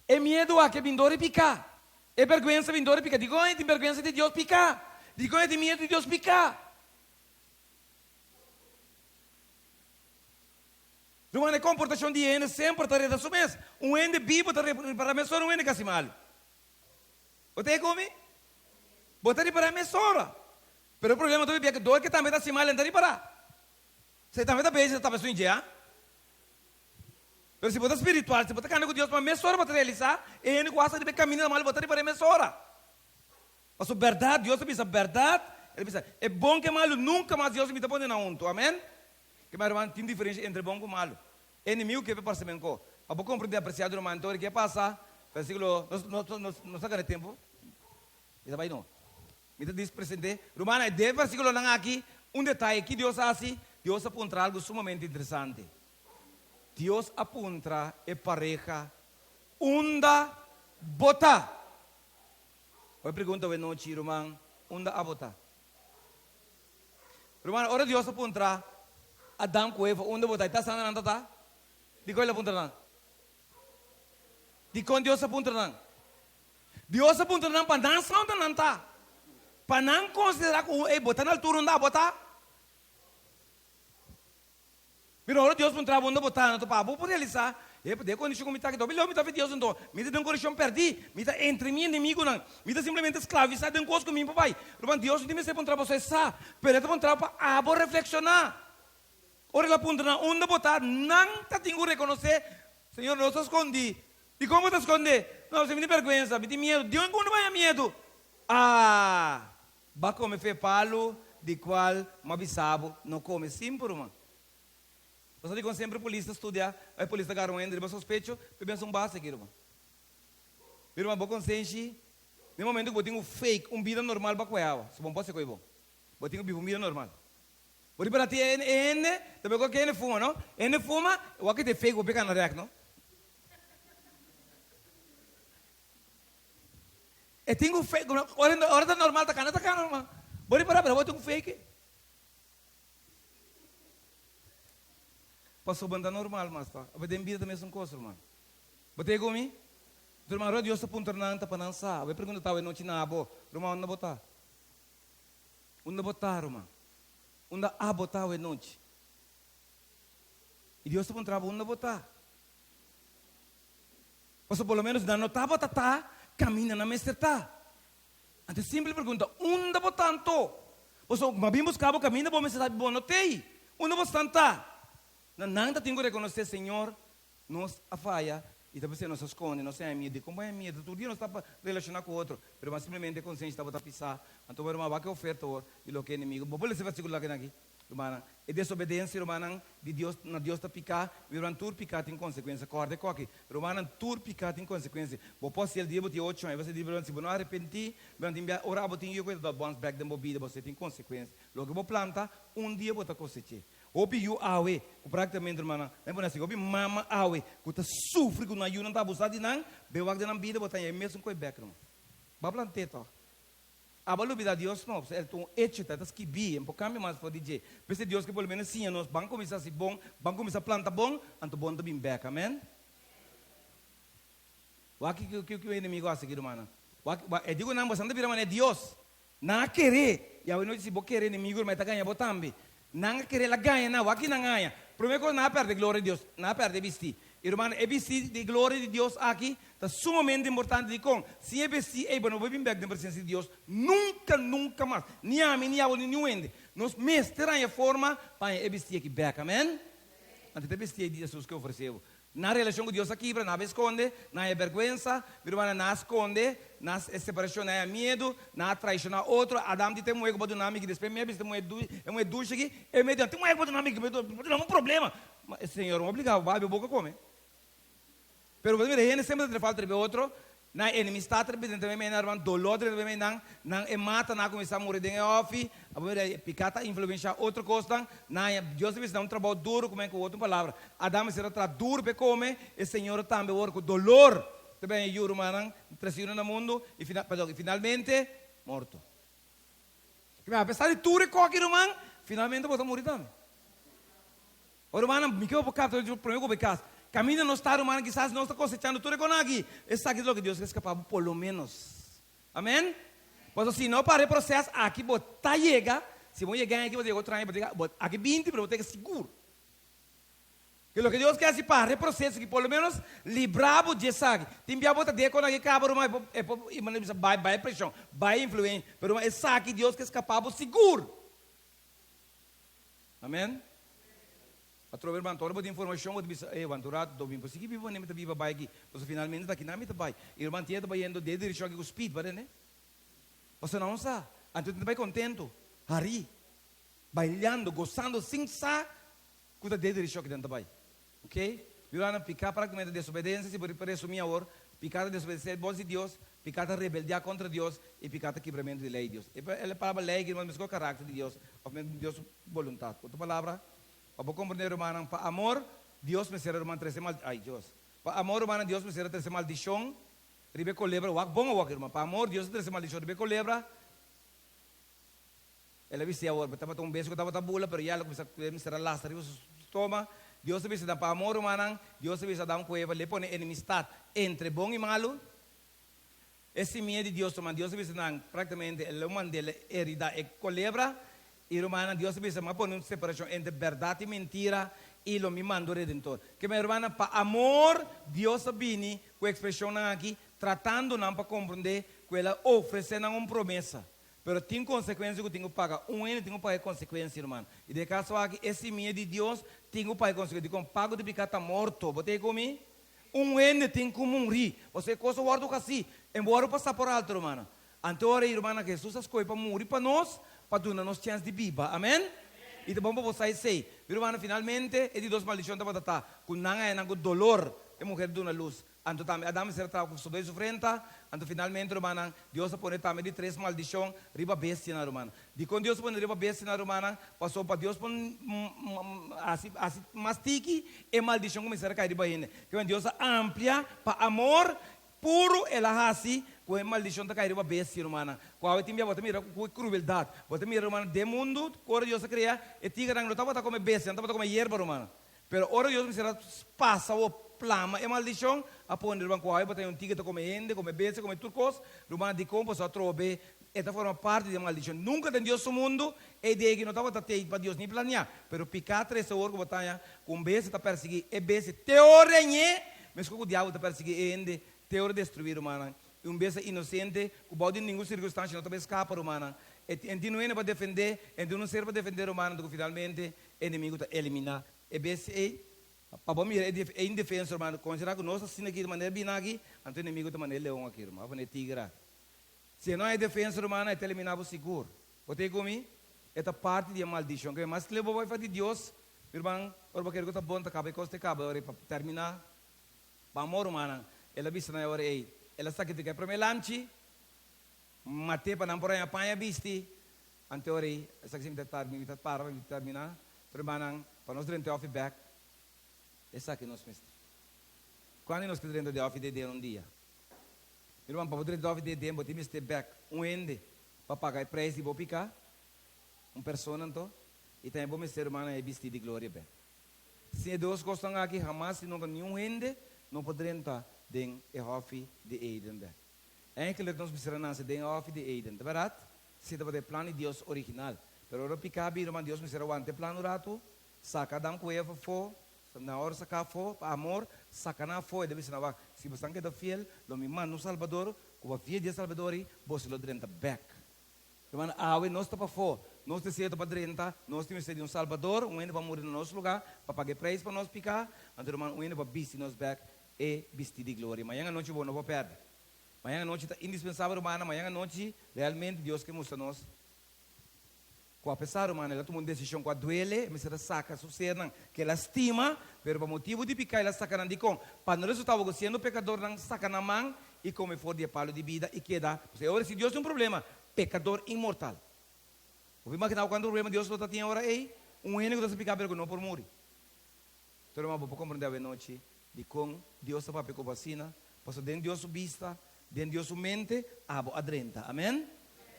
É medo a que vindore picar. É vergonha vindore picar. Digo, é de vergonha de Deus picar. Digo, é de medo de Deus picar. Rumando, a comportação de ene sempre está reda sumês. Um ene vivo está para a mesora, um ene casi mal. Você comigo? Você está para a mesora. Pero o problema é que dor que também está assim mal, não está para. Você também está bem, você está pensando em dia. Mas se você é espiritual, se você está com Deus, mas mesmo hora para realizar, ele gosta de caminhar mal, você para mesmo hora. Mas a verdade, Deus pensa, a verdade, ele pensa, é bom que malo, nunca mais Deus me está pondo na unto, amém? Que meu irmão, tem diferença entre bom e malo. Inimigo que é para ser menco. A pouco compreender apreciado, irmão, então, o que passa, versículo, não saca de tempo, isso vai não. Me diz presente, irmão, é de versículo lá aqui, detalhe que Deus faz. Deus aponta algo sumamente interessante. Deus aponta a pareja onda bota. Eu pergunto a noite, irmão, onda a bota. Irmão, ora Deus aponta Adão com Eva, onda bota. Está sendo nada, tá? Digo ele aponta não. Digo Deus aponta não. Deus aponta não para não sound não tá. Para não considerar que bota na altura onda bota. Pero ahora Deus não trabalha botar na tua papo por realizar. É poder condição como está aqui. Então, me tá Deus então. Me dá uma condição perdi. Me tá entre mim e inimigo não. Me dá simplesmente escravizar dentro coisa comigo papai. Então Deus não tem mais para trabalhar você sa. Pero é para trabalhar para abo reflexionar. Ora ela aponta na onda botar. Não tá tenho que reconhecer. Senhor, não se escondi. E como te esconde? Não, você me tem vergonha, me tem medo. Deus não vai medo. Vai comer fe palo de qual me avisava não come simples, irmão. Você diz sempre polícia estuda, a polícia agarra entre o suspeito, bebendo um base aqui, irmão. Irmão, vou consciente, no momento que eu tenho fake, vida normal para coiava, se bom pode ser coibo. Eu tenho vida normal. Por para ti também que ele fuma, não? Ele fuma, o que é fake, vou pegar na reac, não? Eu tenho fake, hora da normal, tá cana, irmão. Vou parar, eu tenho fake. Passou banda normal, mas tá. Eu tenho vida também são coisas, irmão. Botei comigo? Irmão, Deus está apontando para não saber. Eu pergunto, eu não tinha abo. Irmão, onde botar? Onde botar, irmão? Onde botar, eu não tinha. E Deus está apontando onde botar. Pues por lo menos não estava tá, caminha na mestra tá. Então simples pergunta, onde vou tanto? Pues mas vimos cabo caminho, vou me sabe bom notei. Onde vou tanto? Não tenho que reconhecer, Senhor, nos afaya. E talvez você não se esconde, não se medo. Como é medo? Todo dia não está para relacionar com o outro. Mas simplesmente consciente está para pisar. Então, irmão, vai que oferta e lo que é inimigo. Vou ler esse versículo aqui. Irmã, é desobediência, irmã, de Deus, na Deus está picar. Irmã, tudo picar tem consequência. Corda aqui. Irmã, tudo picar tem consequência. Vou posso ser dia, vou ter 8 anos. Você diz, se você não arrepentir, você tem que orar, você tem que bounce back da vida, você tem consequência. Logo, vou plantar, dia vou estar cosechando. Opi you awe, praticamente irmã, não é assim, opi mama awe, que tá sofre com a you não tá abusado de não, bewag de não vida, botar aí mesmo com o back, irmão. Bablan teto. Abalo vida Deus não, é um hecho, tá que bi, um pouco mais for DJ. Pense Deus que pelo menos sim, nós banco começar assim bom, banco começar planta bom, anto bom também back, amém? Waki que o inimigo acha aqui, irmã. Eu digo não, você não vira é Deus. Não querer, e eu não disse vou querer inimigo, mas tá ganhando botambi. Não querer la ganha, não, aqui não ganha. Primeiro coisa, não perde a glória de Deus, não perde vestir. Irmão, é vestir de glória de Deus aqui, está sumamente importante de com. Se é vestir, não vou vir back na presença de Deus, nunca mais. Nem a mim, nem a você, nem o ende. Nós mestrar a forma para é vestir aqui back, amém? Antes de vestir de Jesus que ofereceu. Na relação com Deus aqui, não esconde, não é vergonha, não esconde, não é separação, não é medo, não é traição a outro. Adam disse, tem um ego para nome que depois me avisa, é um duche aqui, é medo, tem um ego para nome que não é um problema. Mas, Senhor, não obrigado, vai, a boca come. Pero você vê, sempre te falta de outro, na enemistade também não dolor também não é mata não começar a morrer de off a ver picata influenciar outra coisa não Deus deve dar um trabalho duro como é que outra palavra Adão será tra duro para comer e Senhor também work dolor também juro manan traição no mundo e finalmente morto que apesar de tudo que irmão finalmente pode morrer também ora manan me que eu vou captar o problema com casa caminho não está, humano, quizás não está cosechando tudo com aqui. Isso aqui é o que Deus é capaz, por lo menos. Amém? Mas se não para o processo, aqui botar chega. Se vou chegar aqui, vou ter outra aqui 20, mas vou ter que seguro. Que o que Deus quer é para o processo, que por lo menos livrar de sangue. Tem que botar de quando aqui acaba, mas vai pressão, vai influência. Mas esse aqui Deus quer escapar, seguro. Amém? Através de toda a informação, eu disse, aventurado, do bem, porque se vivo nem me viva vai aqui, porque finalmente daqui não me vai. E o irmão tinha indo de direção que o speed, vai né? Você não sabe, então você vai contento, hari, bailando, gozando, sem sa, que de direção que dentro vai, ok? Virando picar praticamente desobediência, se por resumir agora, picada desobediência, voz de Deus, picada rebeldia contra Deus e picada quebramento de lei de Deus. Ela palavra lei que não é o caráter de Deus, ou Deus vontade. Outra palavra. Para compreender, irmão, para amor, Deus me será, irmão, 13 mal. Ai, Deus. Para amor, irmão, Deus me será 13 maldição. Ribe colebra, bom ou irmão. Para amor, Deus 13 maldição. Ribe colebra. Ela disse agora, estava um beijo que estava bula, pero já me será lastra. Toma, Deus me será para amor, irmão, Deus me será um cueva, le pone enemistade entre bom e malo. Esse medo de Deus, irmão, Deus me será praticamente o humano dele herida e colebra. Irmã, Deus me chama por uma separação entre verdade e mentira e o me mandou redentor. Que minha irmã, para amor, Deus vini com a expressão aqui, tratando não para compreender que ela oferece uma promessa. Mas tem consequências que eu tenho que pagar. Um ano tenho que pagar consequências, irmão. E de caso aqui, esse medo de Deus, tenho que pagar consequências. Digo, pago de pecado morto. Botei comigo? Um ano tem que morrer. Você coisa guarda assim. Embora passar por alto, irmã. Então, irmã, Jesus escolheu para morrer para nós. Para dar nos chance de viva, amém? E depois você sei, irmão, finalmente, é de duas maldições da batata, com nanga é nango dolor, é mulher de uma luz. Então também Adão será trao com sua sofrência, então finalmente, irmão, Deus põe também de 3 maldições, riba bestia na irmã. De quando Deus põe riba bestia na irmã, passou para Deus põe assim mastique e maldição começar a cair riba ainda. Que Deus amplia para amor puro ela assim. Com a maldição da caída bestia, irmã. Qual é a timia? Você mira com crueldade. Você mira, irmã, de mundo, quando Deus cria, e tigre não estava como bestia, não estava como hierba, irmã. Pero ora Deus me será passa o plama e maldição, a pôr irmã qual é, botar um tigre como ende, como bestia, como turcos, irmã de como só trobe, esta forma parte da maldição. Nunca tem Deus no mundo, e de que não estava até para Deus nem planear. Pero picar 3 horas que botar com bestia está perseguir, e bestia teorenhe Mas que o diabo está perseguindo, teoria destruir, humana. E beijo inocente, o balde em nenhuma circunstância, não está escapa, humana. E não é para defender, e não serve para defender, humana, porque finalmente o inimigo está eliminar. E beijo é indefenso, humana. Considerar que nós assim aqui de maneira binagi, então o inimigo de maneira leão aqui, humana. Vai tigra. Se não é defesa, humana, é eliminar o seguro. Você comigo? Esta parte de maldição, que mas que levou vai fazer Deus, irmão, ora quero que tá bom, tá acaba, costa acaba, ora para terminar. Para amor humana, ela vista na hora aí, ela sabe que quer para melanche, mate para não por aí apanha bisti, ante hora aí, essa que sempre para terminar, irmão, para nós dentro off back, essa que nós mestre. Quando nós queremos de off de um dia, irmão, para poder de off de tempo, temos step back, ende, para pagar preço e vou picar. Persona então, e também bom ser humano é vestido de glória bem. Se Deus gostam aqui, jamais se não tem nenhum ende, não poderão estar dentro do hof de Eden bem. É que nós precisamos dentro do hof de Eden, tá verdade? Se tem o plano de Deus original, pero o picabi, irmão, Deus me será o anteplano rato, saca dam coeva fo, na hora sacar fo, amor, saca na fo, deve ser na se você quer fiel, lo me manda no Salvador, como fiel de Salvador, você lo drenta back. Irmão, awe nós está para fo. Nós temos para 30, nós temos de Salvador, um para morrer no nosso lugar, para pagar preço para nós picar, então um para vestir nos back e vestir de glória. Amanhã à noite não vou perder. Amanhã à noite está indispensável, humana. Amanhã à noite, realmente, Deus que mostra nós. Com a pesar, humana, ela tomou uma decisão com a duele, mas ela saca, sucede, que ela estima, mas por motivo de picar, ela saca de com. Para não resultar, sendo pecador, não saca na mão e come fora de palo de vida e queda. Agora, se Deus tem um problema, pecador imortal. O imaginar quando o problema de Deus não tinha hora aí, único que está picar pelo não por morrer. Então, irmão, vou compreender a noite de como Deus está para pecar vacina, para dentro de Deus vista, dentro de Deus mente, abo adrenta. Amém?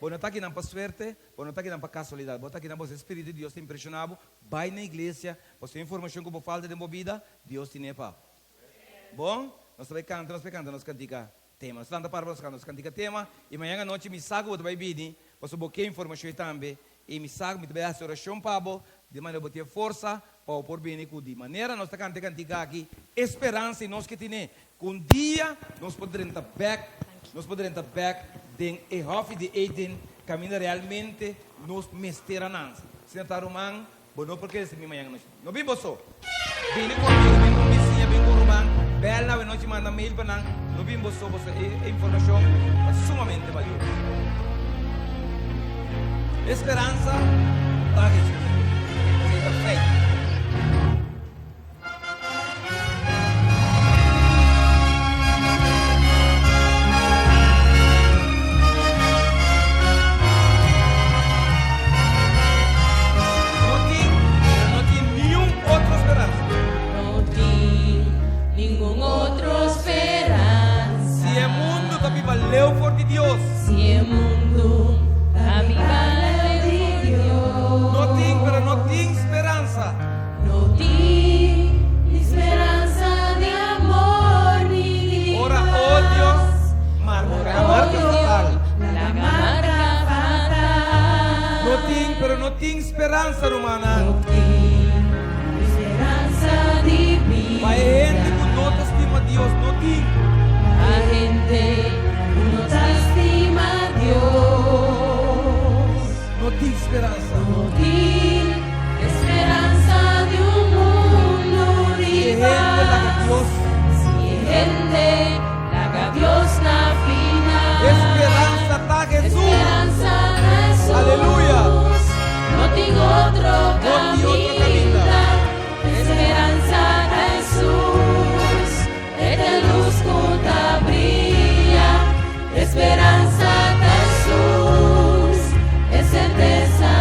Bom, não está aqui não para suerte, bom, não está aqui não para casualidade, bom, está aqui não para o Espírito de Deus te impressionado, vai na igreja, você tem informação que falta de movida, Deus te nepa. Bom, nós cantamos, nós cantica tema, nós estamos para nós cantica tema, e amanhã à noite me saco, você vai vir, você bloqueia informação também. E me sabe, me trabalha a oração para de maneira que ter força para o porvenir de maneira nós estamos cantando aqui esperança em nós que temos que um dia nós poderemos estar back dentro do hof de Eden caminhar realmente nos mesteranas se não está romano não porque esse me amanhã não vim você vim comigo vim com vizinha vim com o romano bela na noite manda mail para não vim você informação sumamente valiosa. Esperança para Jesus. Seja feito. Não tem nenhum outro esperança. Não tem nenhum outro esperança. Se o mundo também valeu por Deus. Se o mundo também valeu. Não tem esperança. Não tem esperança de amor ni de Ora, paz. ódio, marca fatal. La marca fatal. Não tem esperança, humana. Não tem esperança de vida. Mas gente que não estima Deus, não tem. A gente não estima Deus. Não tem esperança. Não tem esperança de mundo de paz. Si gente la Dios na final. Esperanza está Jesús. Esperanza na Jesús. Aleluya. No tengo otro camino. Esperanza na Jesús. Esta luz que brilla. Esperanza na Jesús. Es certeza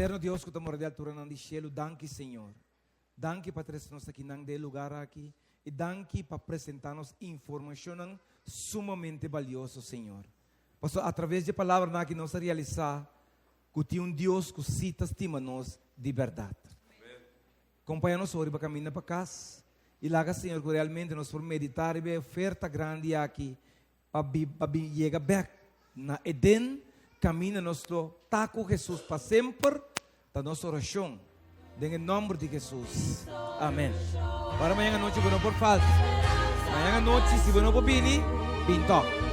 Eterno Deus, que estamos de altura não de cielo, danke, Senhor. Danke para trazer-nos aqui nang de lugar aqui. E danke para apresentar-nos informação sumamente valiosa, Senhor. Pastor, através de palavras que nós realizar, que tem Deus que cita estima-nos de verdade. Acompanha-nos hoje para caminhar para casa. E lá, Senhor, que realmente nós vamos meditar e ver a oferta grande aqui para chegar back na Eden. Caminha-nos tá com Jesus para sempre. Da nossa oração. Em nome de Jesus. Amém. Para amanhã à noite, não por falta. Amanhã à noite, se não por bini, pinto.